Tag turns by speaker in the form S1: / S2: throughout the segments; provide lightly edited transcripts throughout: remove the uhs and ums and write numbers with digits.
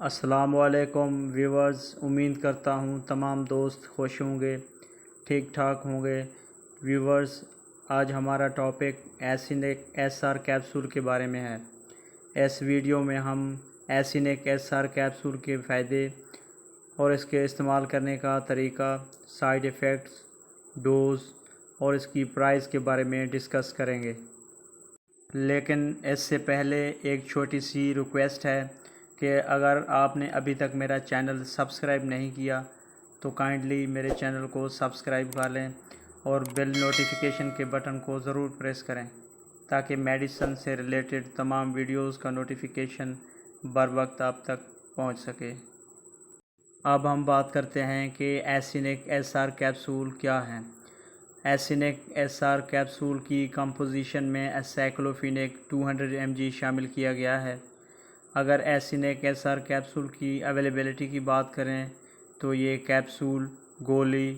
S1: السلام علیکم ویورز، امید کرتا ہوں تمام دوست خوش ہوں گے، ٹھیک ٹھاک ہوں گے۔ ویورز، آج ہمارا ٹاپک ایسینک ایس آر کیپسول کے بارے میں ہے۔ اس ویڈیو میں ہم ایسینک ایس آر کیپسول کے فائدے اور اس کے استعمال کرنے کا طریقہ، سائیڈ ایفیکٹس، ڈوز اور اس کی پرائس کے بارے میں ڈسکس کریں گے۔ لیکن اس سے پہلے ایک چھوٹی سی ریکویسٹ ہے کہ اگر آپ نے ابھی تک میرا چینل سبسکرائب نہیں کیا تو کائنڈلی میرے چینل کو سبسکرائب کر لیں اور بیل نوٹیفیکیشن کے بٹن کو ضرور پریس کریں تاکہ میڈیسن سے ریلیٹڈ تمام ویڈیوز کا نوٹیفیکیشن بر وقت آپ تک پہنچ سکے۔ اب ہم بات کرتے ہیں کہ ایسینک ایس آر کیپسول کیا ہیں۔ ایسینک ایس آر کیپسول کی کمپوزیشن میں اسائکلوفینک 200 mg شامل کیا گیا ہے۔ اگر ایسینک ایس آر کیپسول کی اویلیبلٹی کی بات کریں تو یہ کیپسول، گولی،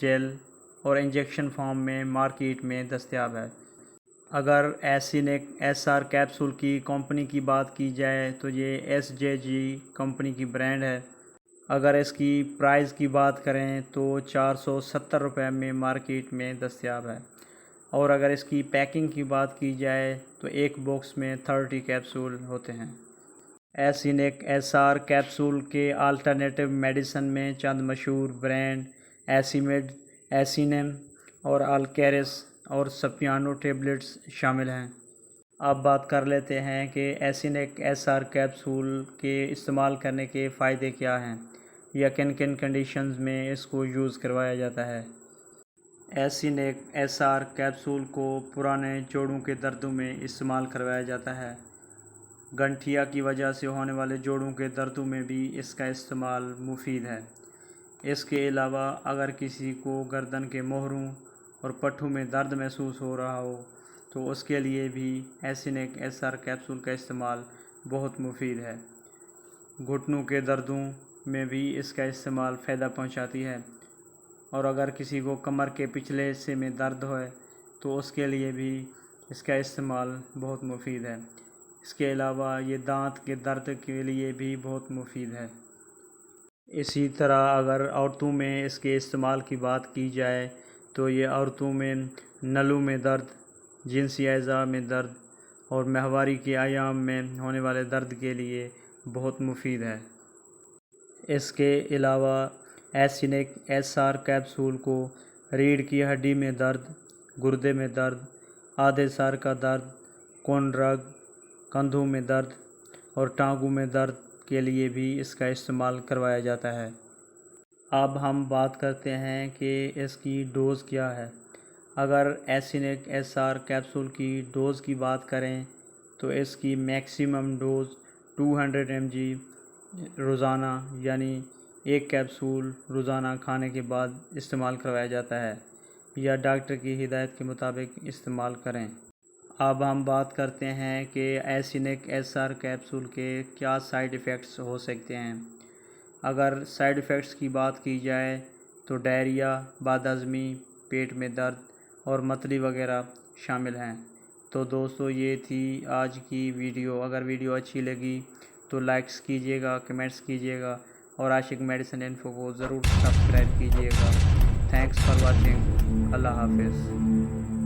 S1: جیل اور انجیکشن فارم میں مارکیٹ میں دستیاب ہے۔ اگر ایسینک ایس آر کیپسول کی کمپنی کی بات کی جائے تو یہ SJG کمپنی کی برانڈ ہے۔ اگر اس کی پرائز کی بات کریں تو 470 روپے میں مارکیٹ میں دستیاب ہے، اور اگر اس کی پیکنگ کی بات کی جائے تو ایک باکس میں 30 کیپسول ہوتے ہیں۔ ایسینک ایس آر کیپسول کے آلٹرنیٹیو میڈیسن میں چند مشہور برانڈ ایسیمیڈ، ایسینیم اور الکیرس اور سپیانو ٹیبلٹس شامل ہیں۔ اب بات کر لیتے ہیں کہ ایسینک ایس آر کیپسول کے استعمال کرنے کے فائدے کیا ہیں یا کن کن کنڈیشنز میں اس کو یوز کروایا جاتا ہے۔ ایسینک ایس آر کیپسول کو پرانے جوڑوں کے دردوں میں استعمال کروایا جاتا ہے۔ گٹھیا کی وجہ سے ہونے والے جوڑوں کے دردوں میں بھی اس کا استعمال مفید ہے۔ اس کے علاوہ اگر کسی کو گردن کے موہروں اور پٹھوں میں درد محسوس ہو رہا ہو تو اس کے لیے بھی ایسینک ایس آر کیپسول کا استعمال بہت مفید ہے۔ گھٹنوں کے دردوں میں بھی اس کا استعمال فائدہ پہنچاتی ہے، اور اگر کسی کو کمر کے پچھلے حصے میں درد ہے تو اس کے لیے بھی اس کا استعمال بہت مفید ہے۔ اس کے علاوہ یہ دانت کے درد کے لیے بھی بہت مفید ہے۔ اسی طرح اگر عورتوں میں اس کے استعمال کی بات کی جائے تو یہ عورتوں میں نلوں میں درد، جنسی اعضاء میں درد اور ماہواری کے ایام میں ہونے والے درد کے لیے بہت مفید ہے۔ اس کے علاوہ ایسینک ایس آر کیپسول کو ریڑھ کی ہڈی میں درد، گردے میں درد، آدھے سر کا درد، کون رگ، کندھوں میں درد اور ٹانگوں میں درد کے لیے بھی اس کا استعمال کروایا جاتا ہے۔ اب ہم بات کرتے ہیں کہ اس کی ڈوز کیا ہے۔ اگر ایسینک ایس آر کیپسول کی ڈوز کی بات کریں تو اس کی میکسیمم ڈوز 200 mg روزانہ، یعنی ایک کیپسول روزانہ کھانے کے بعد استعمال کروایا جاتا ہے، یا ڈاکٹر کی ہدایت کے مطابق استعمال کریں۔ اب ہم بات کرتے ہیں کہ ایسینک ایس آر کیپسول کے کیا سائیڈ ایفیکٹس ہو سکتے ہیں۔ اگر سائیڈ ایفیکٹس کی بات کی جائے تو ڈائریا، بد ہضمی، پیٹ میں درد اور متلی وغیرہ شامل ہیں۔ تو دوستو، یہ تھی آج کی ویڈیو۔ اگر ویڈیو اچھی لگی تو لائکس کیجیے گا، کمنٹس کیجیے گا اور عاشق میڈیسن انفو کو ضرور سبسکرائب کیجیے گا۔ Thanks for watching. اللہ حافظ۔